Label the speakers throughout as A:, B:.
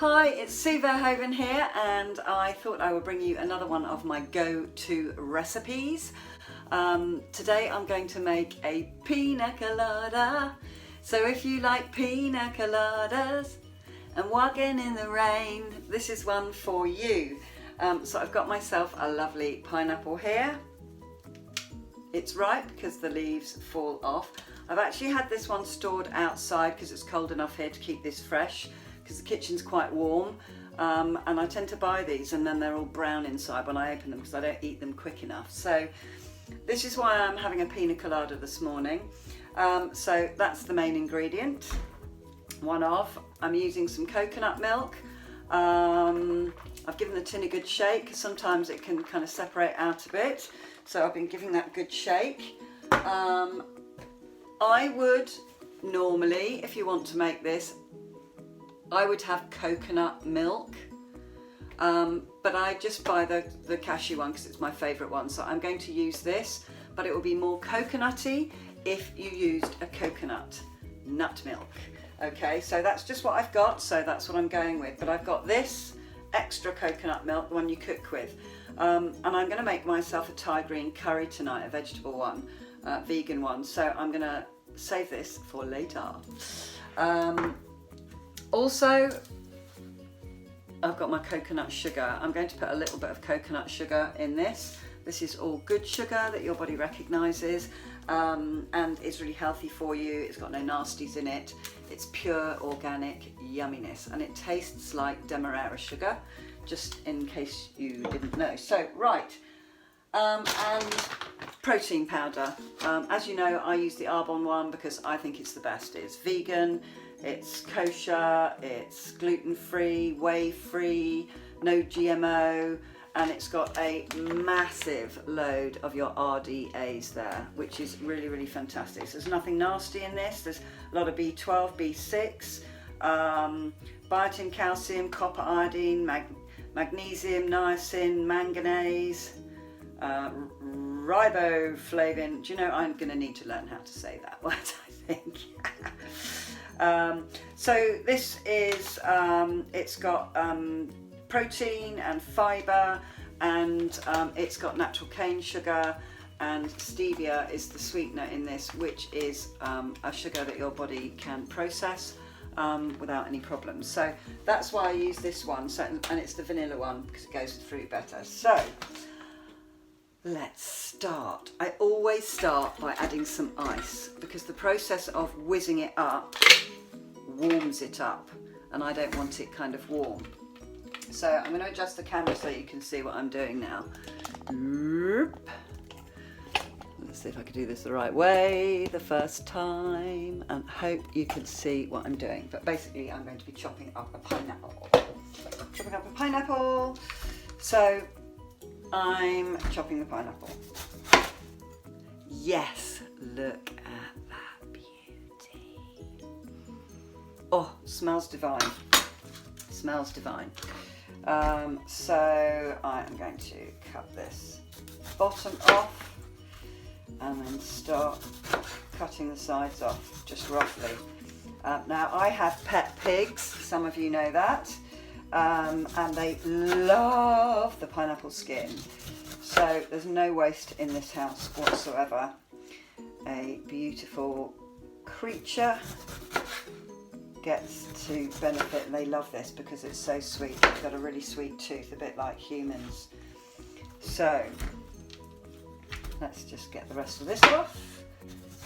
A: Hi, it's Sue Verhoeven here, and I thought I would bring you another one of my go-to recipes. Today I'm going to make a pina colada. So if you like pina coladas and walking in the rain, this is one for you. So I've got myself a lovely pineapple here. It's ripe because the leaves fall off. I've actually had this one stored outside because it's cold enough here to keep this fresh, because the kitchen's quite warm, and I tend to buy these and then they're all brown inside when I open them because I don't eat them quick enough. So this is why I'm having a pina colada this morning. So that's the main ingredient. I'm using some coconut milk. I've given the tin a good shake. Sometimes it can kind of separate out a bit, so I've been giving that a good shake. I would normally, if you want to make this, I would have coconut milk, but I just buy the cashew one because it's my favourite one. So I'm going to use this, but it will be more coconutty if you used a coconut nut milk. Okay, so that's just what I've got, so that's what I'm going with. But I've got this extra coconut milk, the one you cook with, and I'm going to make myself a Thai green curry tonight, a vegetable one, vegan one. So I'm going to save this for later. Also, I've got my coconut sugar. I'm going to put a little bit of coconut sugar in this. This is all good sugar that your body recognises, and it's really healthy for you. It's got no nasties in it. It's pure organic yumminess, and it tastes like demerara sugar, just in case you didn't know. So, right, and protein powder. As you know, I use the Arbonne one because I think it's the best. It's vegan, it's kosher, it's gluten-free, whey-free, no GMO, and it's got a massive load of your RDAs there, which is really, really fantastic. So there's nothing nasty in this. There's a lot of B12, B6, biotin, calcium, copper, iodine, magnesium, niacin, manganese, riboflavin. Do you know, I'm going to need to learn how to say that word, I think. So this is, it's got protein and fibre, and it's got natural cane sugar, and stevia is the sweetener in this, which is a sugar that your body can process without any problems. So that's why I use this one, so, and it's the vanilla one because it goes with fruit better. So let's start. I always start by adding some ice because the process of whizzing it up warms it up, and I don't want it kind of warm. So I'm going to adjust the camera so you can see what I'm doing now. Let's see if I can do this the right way the first time, and hope you can see what I'm doing. But basically I'm going to be chopping up a pineapple. So I'm chopping the pineapple. Yes, look at that beauty. Oh, smells divine. Smells divine. So I am going to cut this bottom off and then start cutting the sides off, just roughly. Now I have pet pigs, some of you know that, and they love the pineapple skin. So there's no waste in this house whatsoever. A beautiful creature gets to benefit, and they love this because it's so sweet. It's got a really sweet tooth, a bit like humans. So let's just get the rest of this off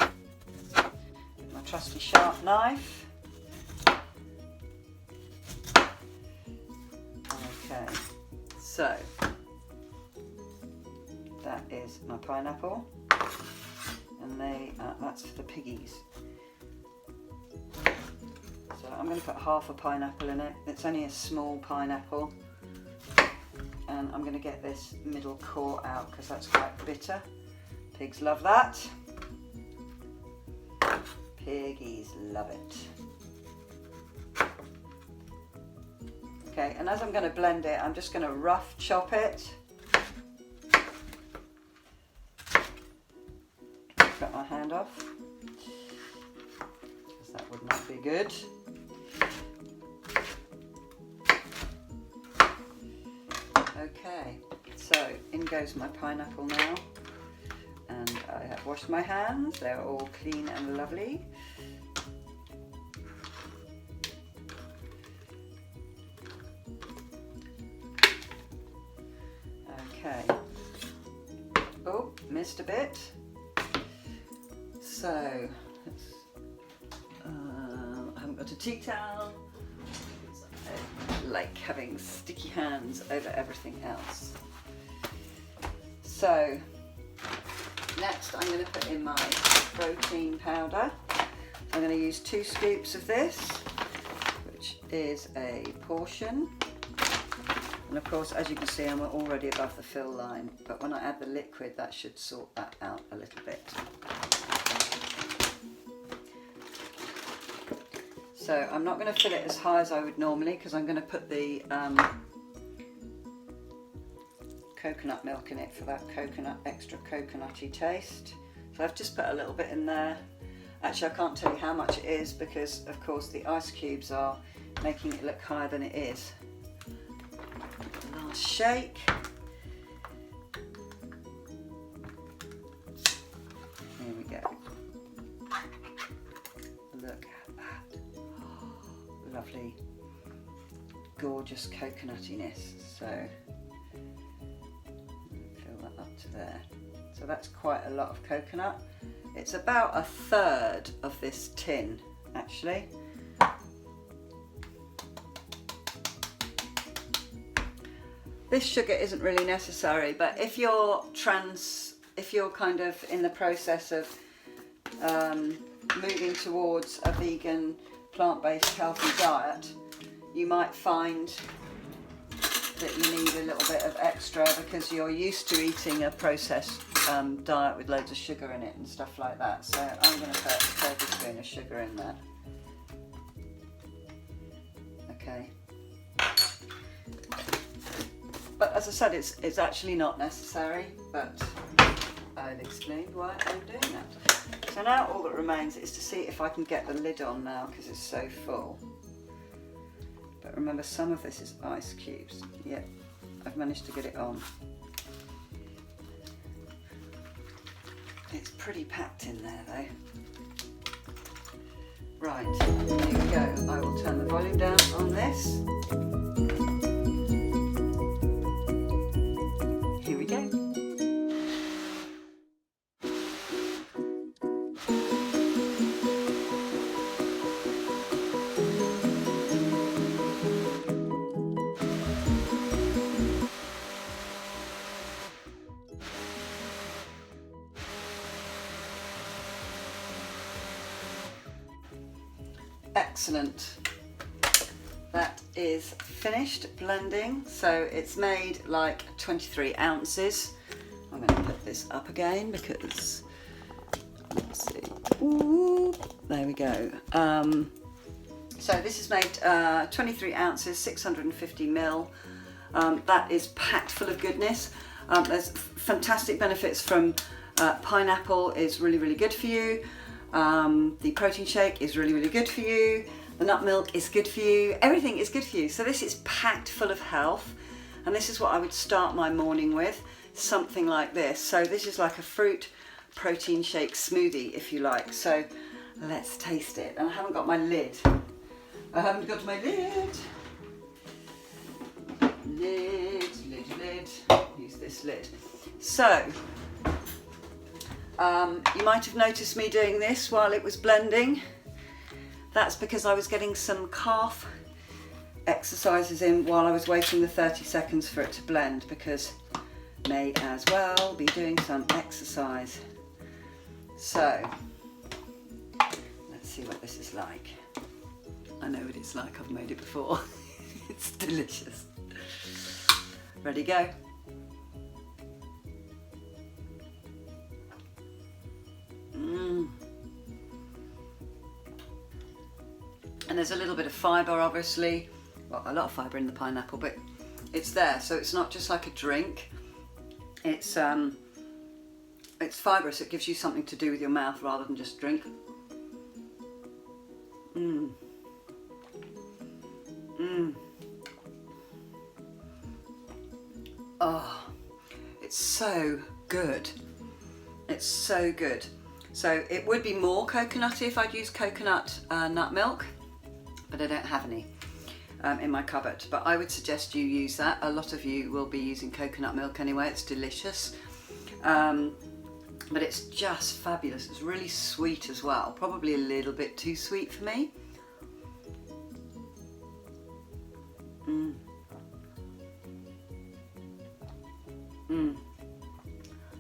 A: with my trusty sharp knife. Okay, so that is my pineapple, and that's for the piggies. So I'm going to put half a pineapple in it. It's only a small pineapple, and I'm going to get this middle core out because that's quite bitter. Pigs love that. Piggies love it. Okay, and as I'm going to blend it, I'm just going to rough chop it. Cut my hand off because that would not be good. Okay, so in goes my pineapple now, and I have washed my hands, they're all clean and lovely. Okay, oh, missed a bit, so I haven't got a tea towel. I like having sticky hands over everything else. So next I'm going to put in my protein powder. I'm going to use 2 scoops of this, which is a portion. And of course, as you can see, I'm already above the fill line, but when I add the liquid, that should sort that out a little bit. So I'm not going to fill it as high as I would normally, because I'm going to put the coconut milk in it for that extra coconutty taste. So I've just put a little bit in there. Actually, I can't tell you how much it is, because of course the ice cubes are making it look higher than it is. Last shake. Here we go. Look at that. Lovely, gorgeous coconutiness. So fill that up to there. So that's quite a lot of coconut. It's about 1/3 of this tin, actually. This sugar isn't really necessary, but if you're kind of in the process of moving towards a vegan, plant-based, healthy diet, you might find that you need a little bit of extra because you're used to eating a processed diet with loads of sugar in it and stuff like that. So I'm going to put a tablespoon of sugar in there. Okay. But as I said, it's actually not necessary, but I've explained why I'm doing that. So now all that remains is to see if I can get the lid on now, because it's so full. But remember, some of this is ice cubes. Yep, I've managed to get it on. It's pretty packed in there though. Right, here we go. I will turn the volume down on this. Here we go. Excellent. That is finished blending. So it's made like 23 ounces. I'm going to put this up again because, let's see. Ooh, there we go. So this is made 23 ounces, 650 ml. That is packed full of goodness. There's fantastic benefits from pineapple is really, really good for you. The protein shake is really, really good for you. The nut milk is good for you. Everything is good for you. So this is packed full of health. And this is what I would start my morning with, something like this. So this is like a fruit protein shake smoothie, if you like. So let's taste it. And I haven't got my lid. I haven't got my lid. Lid. Use this lid. So, you might have noticed me doing this while it was blending. That's because I was getting some calf exercises in while I was waiting the 30 seconds for it to blend, because may as well be doing some exercise. So, let's see what this is like. I know what it's like, I've made it before. It's delicious. Ready, go. And there's a little bit of fibre, obviously. Well, a lot of fibre in the pineapple, but it's there, so it's not just like a drink. It's fibrous. It gives you something to do with your mouth rather than just drink. Oh, it's so good. It's so good. So it would be more coconutty if I'd used coconut nut milk, but I don't have any in my cupboard. But I would suggest you use that. A lot of you will be using coconut milk anyway. It's delicious. But it's just fabulous. It's really sweet as well. Probably a little bit too sweet for me.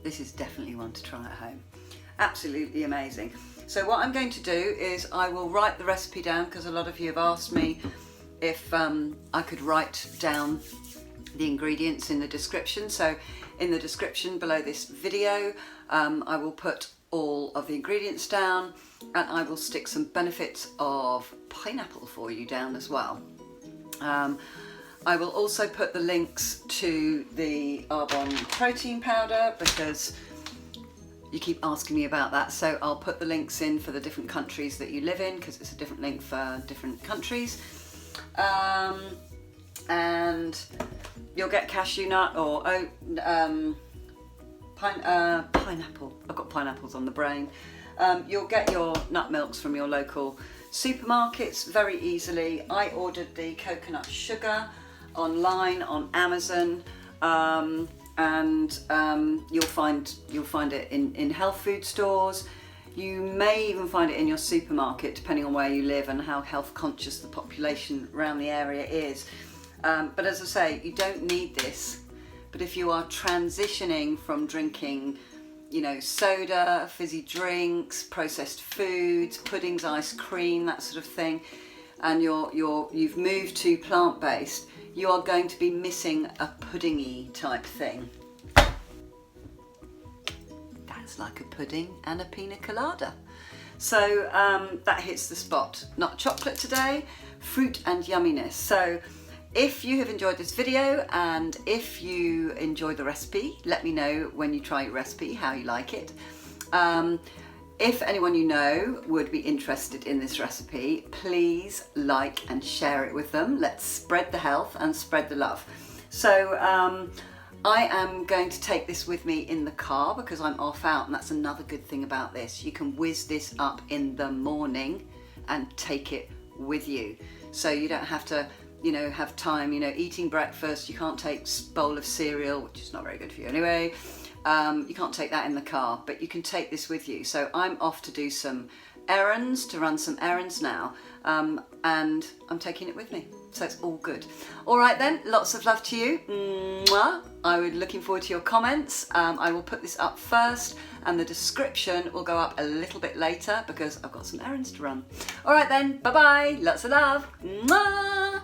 A: This is definitely one to try at home. Absolutely amazing. So what I'm going to do is I will write the recipe down, because a lot of you have asked me if I could write down the ingredients in the description. So in the description below this video, I will put all of the ingredients down, and I will stick some benefits of pineapple for you down as well. I will also put the links to the Arbonne protein powder, because you keep asking me about that. So I'll put the links in for the different countries that you live in, because it's a different link for different countries. And you'll get cashew nut or pineapple. I've got pineapples on the brain. You'll get your nut milks from your local supermarkets very easily. I ordered the coconut sugar online on Amazon, and you'll find it in health food stores. You may even find it in your supermarket, depending on where you live and how health conscious the population around the area is. But as I say, you don't need this. But if you are transitioning from drinking, you know, soda, fizzy drinks, processed foods, puddings, ice cream, that sort of thing, and you've moved to plant-based, you are going to be missing a puddingy type thing. That's like a pudding and a pina colada. So that hits the spot. Not chocolate today, fruit and yumminess. So if you have enjoyed this video, and if you enjoy the recipe, let me know when you try your recipe how you like it. If anyone you know would be interested in this recipe, please like and share it with them. Let's spread the health and spread the love. So I am going to take this with me in the car, because I'm off out, and that's another good thing about this. You can whiz this up in the morning and take it with you. So you don't have to, you know, have time, you know, eating breakfast. You can't take a bowl of cereal, which is not very good for you anyway. You can't take that in the car, but you can take this with you. So I'm off to do some errands, to run some errands now, and I'm taking it with me. So it's all good. All right then, lots of love to you. Mwah. I'm looking forward to your comments. I will put this up first, and the description will go up a little bit later, because I've got some errands to run. All right then, bye-bye, lots of love. Mwah.